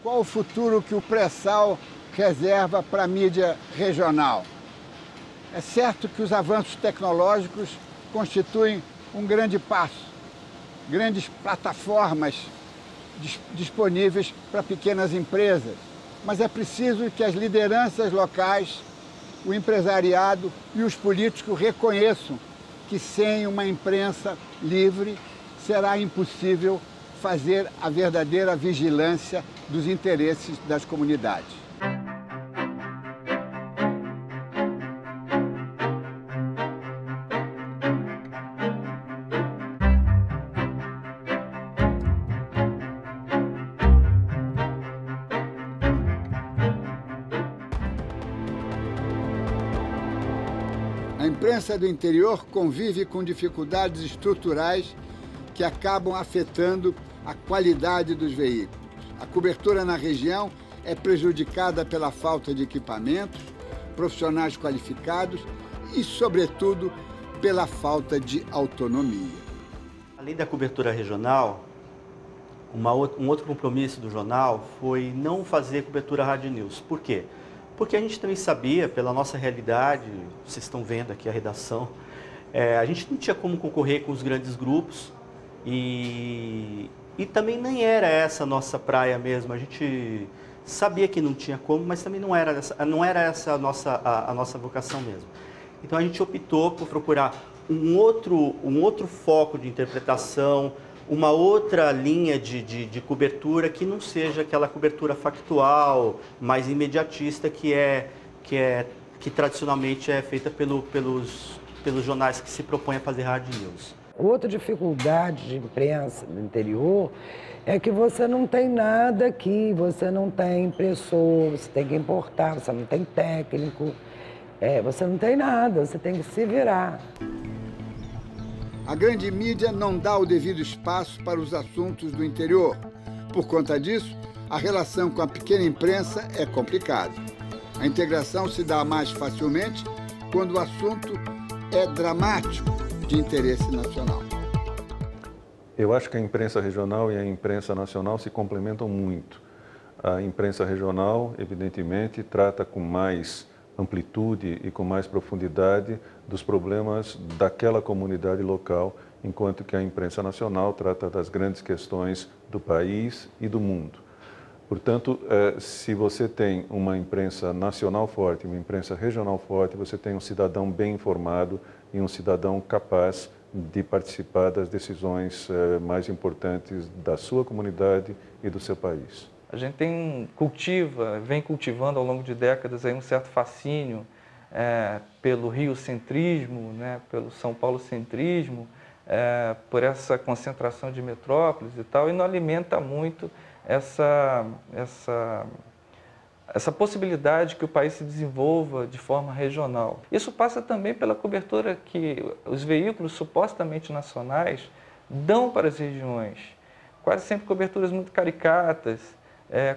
Qual o futuro que o pré-sal reserva para a mídia regional? É certo que os avanços tecnológicos constituem um grande passo, grandes plataformas disponíveis para pequenas empresas, mas é preciso que as lideranças locais, o empresariado e os políticos reconheçam que sem uma imprensa livre será impossível fazer a verdadeira vigilância dos interesses das comunidades. A imprensa do interior convive com dificuldades estruturais que acabam afetando a qualidade dos veículos. A cobertura na região é prejudicada pela falta de equipamentos, profissionais qualificados e, sobretudo, pela falta de autonomia. Além da cobertura regional, um outro compromisso do jornal foi não fazer cobertura Hard News. Por quê? Porque a gente também sabia, pela nossa realidade, vocês estão vendo aqui a redação, a gente não tinha como concorrer com os grandes grupos e também nem era essa a nossa praia mesmo. A gente sabia que não tinha como, mas também não era essa a nossa vocação mesmo. Então a gente optou por procurar um outro foco de interpretação, uma outra linha de cobertura que não seja aquela cobertura factual, mais imediatista que tradicionalmente é feita pelos jornais que se propõem a fazer hard news. Outra dificuldade de imprensa do interior é que você não tem nada aqui, você não tem impressor, você tem que importar, você não tem técnico, você não tem nada, você tem que se virar. A grande mídia não dá o devido espaço para os assuntos do interior. Por conta disso, a relação com a pequena imprensa é complicada. A integração se dá mais facilmente quando o assunto é dramático de interesse nacional. Eu acho que a imprensa regional e a imprensa nacional se complementam muito. A imprensa regional, evidentemente, trata com mais amplitude e com mais profundidade dos problemas daquela comunidade local, enquanto que a imprensa nacional trata das grandes questões do país e do mundo. Portanto, se você tem uma imprensa nacional forte, uma imprensa regional forte, você tem um cidadão bem informado e um cidadão capaz de participar das decisões mais importantes da sua comunidade e do seu país. A gente vem cultivando ao longo de décadas aí um certo fascínio pelo riocentrismo, né, pelo São Paulo-centrismo, por essa concentração de metrópoles e tal, e não alimenta muito essa possibilidade que o país se desenvolva de forma regional. Isso passa também pela cobertura que os veículos supostamente nacionais dão para as regiões. Quase sempre coberturas muito caricatas,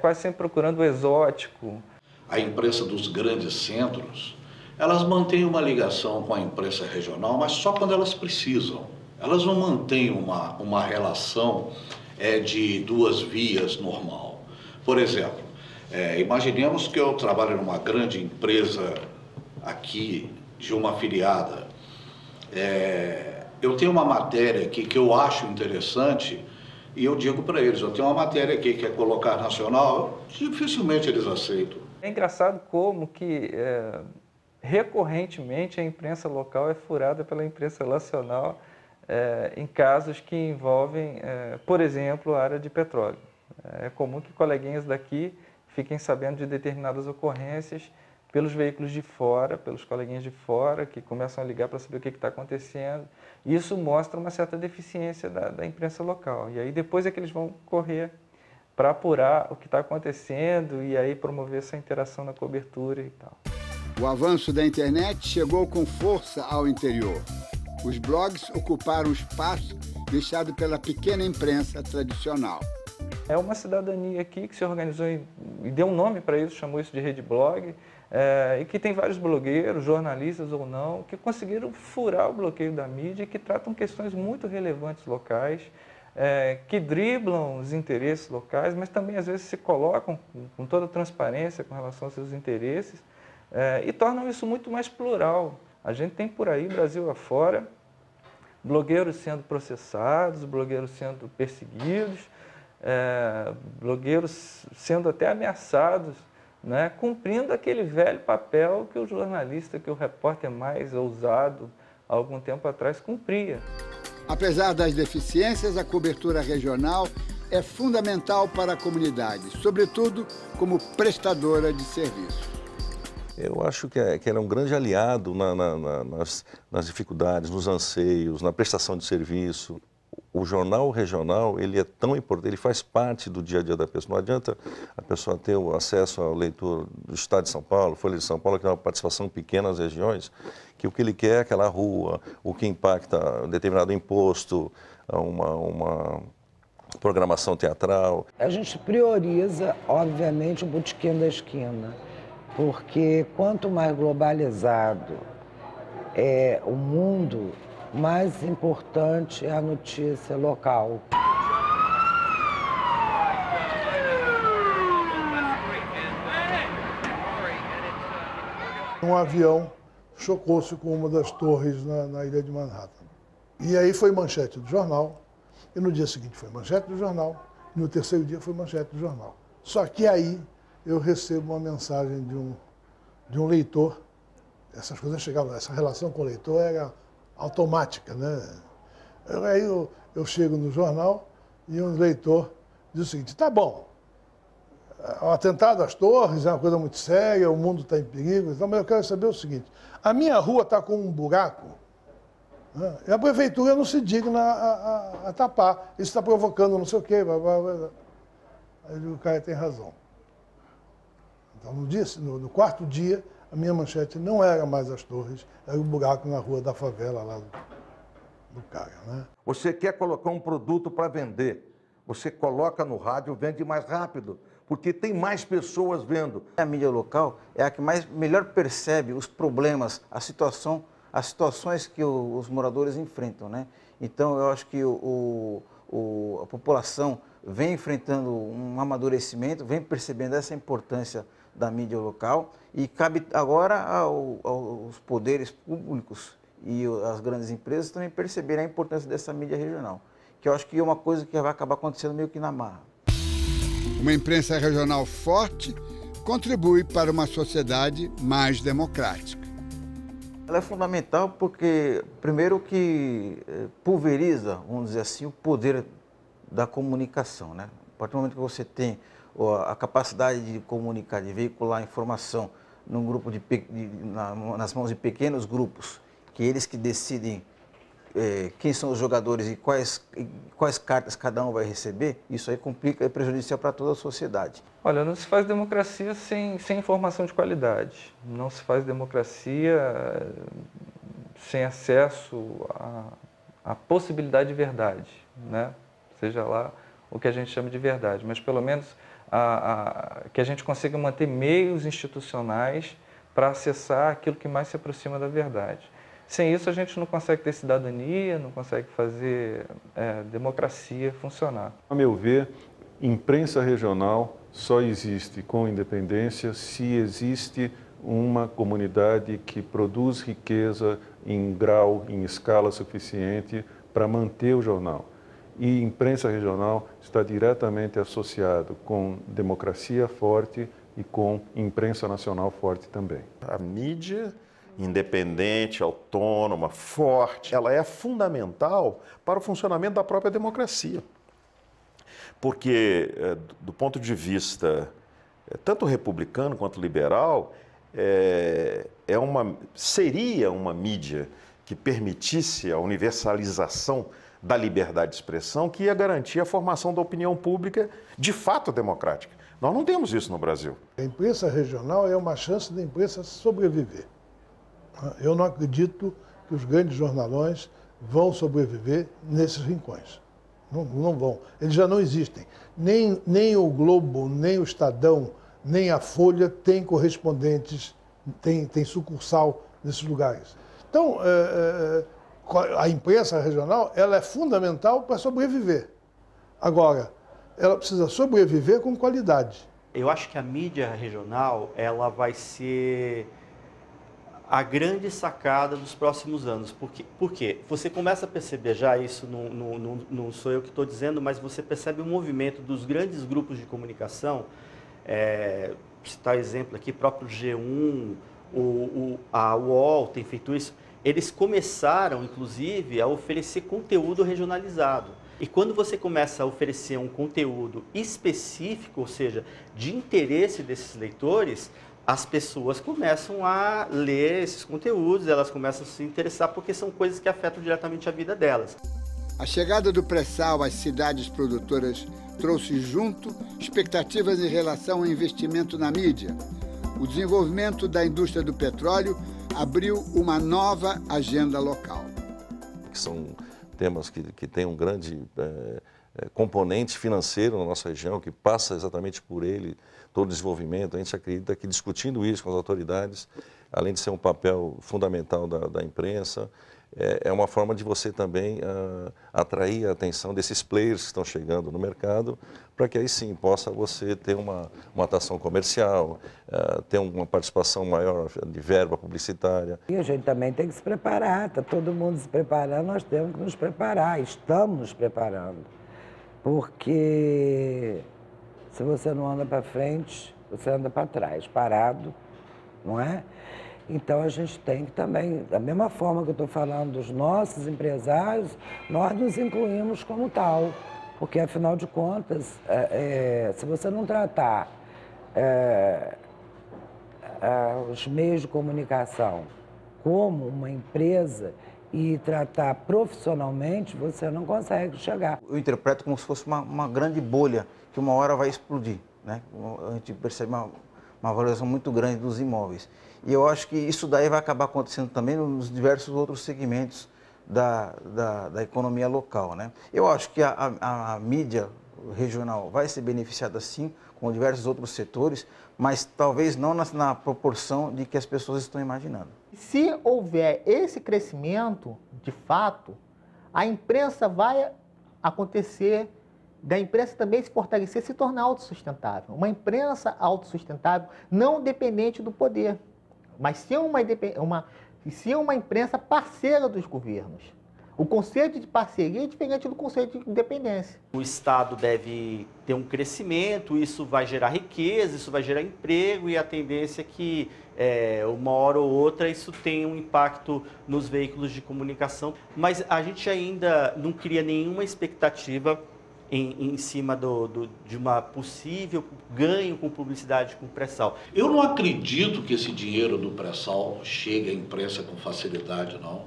quase sempre procurando o exótico. A imprensa dos grandes centros, elas mantêm uma ligação com a imprensa regional, mas só quando elas precisam. Elas não mantêm uma relação de duas vias normal. Por exemplo, imaginemos que eu trabalho numa grande empresa aqui, de uma afiliada. Eu tenho uma matéria aqui que eu acho interessante e eu digo para eles, eu tenho uma matéria aqui que é colocar nacional, dificilmente eles aceitam. É engraçado como que recorrentemente a imprensa local é furada pela imprensa nacional em casos que envolvem, por exemplo, a área de petróleo. É comum que coleguinhas daqui fiquem sabendo de determinadas ocorrências pelos veículos de fora, pelos coleguinhas de fora, que começam a ligar para saber o que está acontecendo. Isso mostra uma certa deficiência da imprensa local. E aí depois é que eles vão correr para apurar o que está acontecendo e aí promover essa interação na cobertura e tal. O avanço da internet chegou com força ao interior. Os blogs ocuparam o espaço deixado pela pequena imprensa tradicional. É uma cidadania aqui que se organizou e deu um nome para isso, chamou isso de Rede Blog, e que tem vários blogueiros, jornalistas ou não, que conseguiram furar o bloqueio da mídia e que tratam questões muito relevantes locais, que driblam os interesses locais, mas também às vezes se colocam com toda a transparência com relação aos seus interesses e tornam isso muito mais plural. A gente tem por aí, Brasil afora, blogueiros sendo processados, blogueiros sendo perseguidos, blogueiros sendo até ameaçados, né, cumprindo aquele velho papel que o jornalista, que o repórter mais ousado, há algum tempo atrás, cumpria. Apesar das deficiências, a cobertura regional é fundamental para a comunidade, sobretudo como prestadora de serviço. Eu acho que ela é um grande aliado nas dificuldades, nos anseios, na prestação de serviço. O jornal regional, ele é tão importante, ele faz parte do dia a dia da pessoa. Não adianta a pessoa ter o acesso ao leitor do Estado de São Paulo, Folha de São Paulo, que tem uma participação pequena nas regiões, que o que ele quer é aquela rua, o que impacta determinado imposto, uma programação teatral. A gente prioriza, obviamente, o botequim da esquina, porque quanto mais globalizado é o mundo, mais importante é a notícia local. Um avião chocou-se com uma das torres na ilha de Manhattan. E aí foi manchete do jornal, e no dia seguinte foi manchete do jornal, e no terceiro dia foi manchete do jornal. Só que aí eu recebo uma mensagem de um leitor. Essas coisas chegavam, essa relação com o leitor era automática, né? Aí eu chego no jornal e um leitor diz o seguinte: tá bom, o atentado às torres é uma coisa muito séria, o mundo está em perigo, então, mas eu quero saber o seguinte: a minha rua está com um buraco, né? E a prefeitura não se digna a tapar, isso está provocando não sei o quê. Aí o cara tem razão. Então, no quarto dia, a minha manchete não era mais as torres, era o buraco na rua da favela lá do cara, né? Você quer colocar um produto para vender, você coloca no rádio, vende mais rápido, porque tem mais pessoas vendo. A mídia local é a que melhor percebe os problemas, as situações que os moradores enfrentam, né? Então, eu acho que a população vem enfrentando um amadurecimento, vem percebendo essa importância da mídia local e cabe agora aos poderes públicos e as grandes empresas também perceberem a importância dessa mídia regional, que eu acho que é uma coisa que vai acabar acontecendo meio que na marra. Uma imprensa regional forte contribui para uma sociedade mais democrática. Ela é fundamental porque, primeiro, que pulveriza, vamos dizer assim, o poder da comunicação, né? A partir do momento que você tem a capacidade de comunicar, de veicular informação num grupo nas mãos de pequenos grupos, que eles que decidem quem são os jogadores e quais cartas cada um vai receber, isso aí complica e é prejudicial para toda a sociedade. Olha, não se faz democracia sem informação de qualidade. Não se faz democracia sem acesso à possibilidade de verdade, né? Seja lá o que a gente chama de verdade, mas pelo menos que a gente consiga manter meios institucionais para acessar aquilo que mais se aproxima da verdade. Sem isso, a gente não consegue ter cidadania, não consegue fazer democracia funcionar. A meu ver, imprensa regional só existe com independência se existe uma comunidade que produz riqueza em grau, em escala suficiente para manter o jornal. E imprensa regional está diretamente associado com democracia forte e com imprensa nacional forte também. A mídia independente, autônoma, forte, ela é fundamental para o funcionamento da própria democracia. Porque, do ponto de vista tanto republicano quanto liberal, seria uma mídia que permitisse a universalização da liberdade de expressão, que ia garantir a formação da opinião pública de fato democrática. Nós não temos isso no Brasil. A imprensa regional é uma chance da imprensa sobreviver. Eu não acredito que os grandes jornalões vão sobreviver nesses rincões. Não vão. Eles já não existem. Nem o Globo, nem o Estadão, nem a Folha têm correspondentes, tem sucursal nesses lugares. Então, a imprensa regional ela é fundamental para sobreviver. Agora, ela precisa sobreviver com qualidade. Eu acho que a mídia regional, ela vai ser a grande sacada dos próximos anos. Por quê? Você começa a perceber já, isso não sou eu que estou dizendo, mas você percebe o movimento dos grandes grupos de comunicação, citar exemplo aqui, próprio G1, a UOL tem feito isso, eles começaram, inclusive, a oferecer conteúdo regionalizado. E quando você começa a oferecer um conteúdo específico, ou seja, de interesse desses leitores, as pessoas começam a ler esses conteúdos, elas começam a se interessar porque são coisas que afetam diretamente a vida delas. A chegada do pré-sal às cidades produtoras trouxe junto expectativas em relação ao investimento na mídia. O desenvolvimento da indústria do petróleo abriu uma nova agenda local. São temas que têm um grande componente financeiro na nossa região, que passa exatamente por ele todo o desenvolvimento. A gente acredita que discutindo isso com as autoridades, além de ser um papel fundamental da imprensa, é uma forma de você também atrair a atenção desses players que estão chegando no mercado, para que aí sim possa você ter uma atuação comercial, ter uma participação maior de verba publicitária. E a gente também tem que se preparar, está todo mundo se preparando, nós temos que nos preparar, estamos nos preparando. Porque se você não anda para frente, você anda para trás, parado, não é? Então, a gente tem que também, da mesma forma que eu estou falando dos nossos empresários, nós nos incluímos como tal. Porque, afinal de contas, se você não tratar os meios de comunicação como uma empresa e tratar profissionalmente, você não consegue chegar. Eu interpreto como se fosse uma grande bolha que uma hora vai explodir, né? A gente percebe uma valorização muito grande dos imóveis. E eu acho que isso daí vai acabar acontecendo também nos diversos outros segmentos da economia local, né? Eu acho que a mídia regional vai ser beneficiada sim, com diversos outros setores, mas talvez não na proporção de que as pessoas estão imaginando. Se houver esse crescimento, de fato, a imprensa vai acontecer, da imprensa também se fortalecer, se tornar autossustentável. Uma imprensa autossustentável, não dependente do poder, mas sim uma imprensa parceira dos governos. O conceito de parceria é diferente do conceito de independência. O Estado deve ter um crescimento, isso vai gerar riqueza, isso vai gerar emprego, e a tendência é que uma hora ou outra isso tenha um impacto nos veículos de comunicação. Mas a gente ainda não cria nenhuma expectativa em cima de uma possível ganho com publicidade com pré-sal. Eu não acredito que esse dinheiro do pré-sal chegue à imprensa com facilidade, não.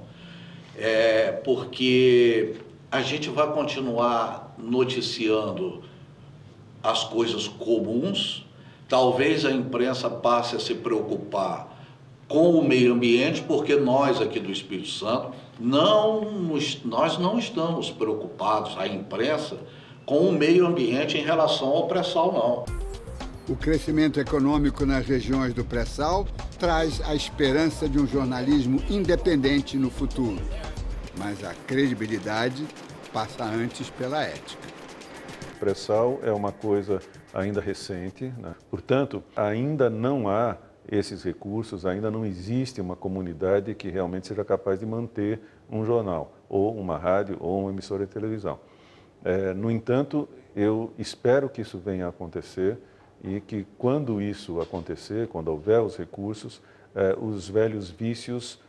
Porque a gente vai continuar noticiando as coisas comuns. Talvez a imprensa passe a se preocupar com o meio ambiente, porque nós aqui do Espírito Santo, nós não estamos preocupados, a imprensa, com o meio ambiente em relação ao pré-sal, não. O crescimento econômico nas regiões do pré-sal traz a esperança de um jornalismo independente no futuro. Mas a credibilidade passa antes pela ética. O pré-sal é uma coisa ainda recente, né? Portanto, ainda não há esses recursos, ainda não existe uma comunidade que realmente seja capaz de manter um jornal, ou uma rádio, ou uma emissora de televisão. No entanto, eu espero que isso venha a acontecer e que quando isso acontecer, quando houver os recursos, os velhos vícios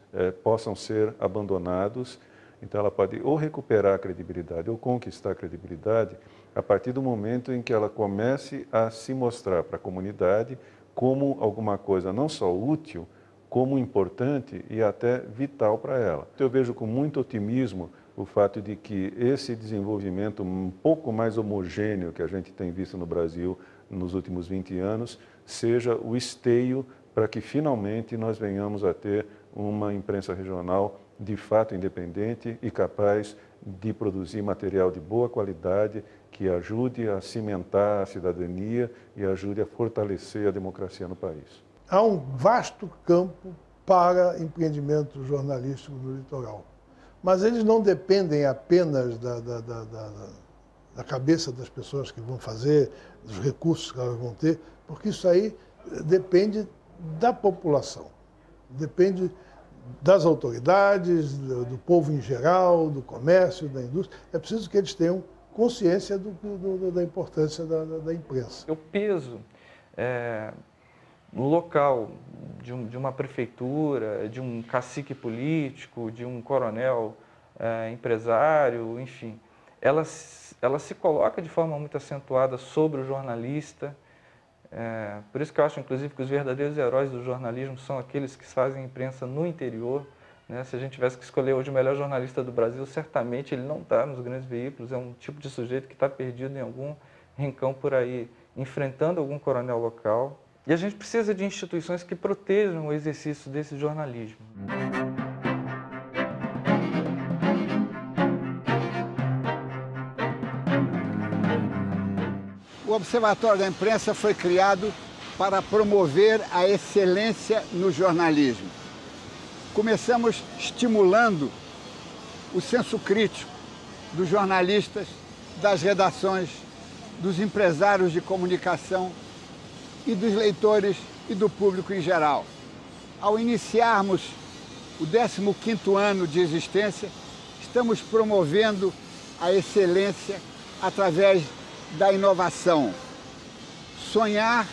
possam ser abandonados. Então ela pode ou recuperar a credibilidade ou conquistar a credibilidade a partir do momento em que ela comece a se mostrar para a comunidade como alguma coisa não só útil, como importante e até vital para ela. Eu vejo com muito otimismo o fato de que esse desenvolvimento um pouco mais homogêneo que a gente tem visto no Brasil nos últimos 20 anos, seja o esteio para que finalmente nós venhamos a ter uma imprensa regional de fato independente e capaz de produzir material de boa qualidade que ajude a cimentar a cidadania e ajude a fortalecer a democracia no país. Há um vasto campo para empreendimento jornalístico no litoral. Mas eles não dependem apenas da cabeça das pessoas que vão fazer, dos recursos que elas vão ter, porque isso aí depende da população, depende das autoridades, do povo em geral, do comércio, da indústria. É preciso que eles tenham consciência da importância da imprensa. O peso local de uma prefeitura, de um cacique político, de um coronel empresário, enfim, ela se coloca de forma muito acentuada sobre o jornalista. Por isso que eu acho, inclusive, que os verdadeiros heróis do jornalismo são aqueles que fazem imprensa no interior, né? Se a gente tivesse que escolher hoje o melhor jornalista do Brasil, certamente ele não está nos grandes veículos, é um tipo de sujeito que está perdido em algum rincão por aí, enfrentando algum coronel local. E a gente precisa de instituições que protejam o exercício desse jornalismo. O Observatório da Imprensa foi criado para promover a excelência no jornalismo. Começamos estimulando o senso crítico dos jornalistas, das redações, dos empresários de comunicação e dos leitores e do público em geral. Ao iniciarmos o 15º ano de existência, estamos promovendo a excelência através da inovação. Sonhar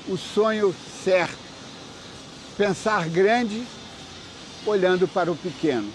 o sonho certo. Pensar grande, olhando para o pequeno.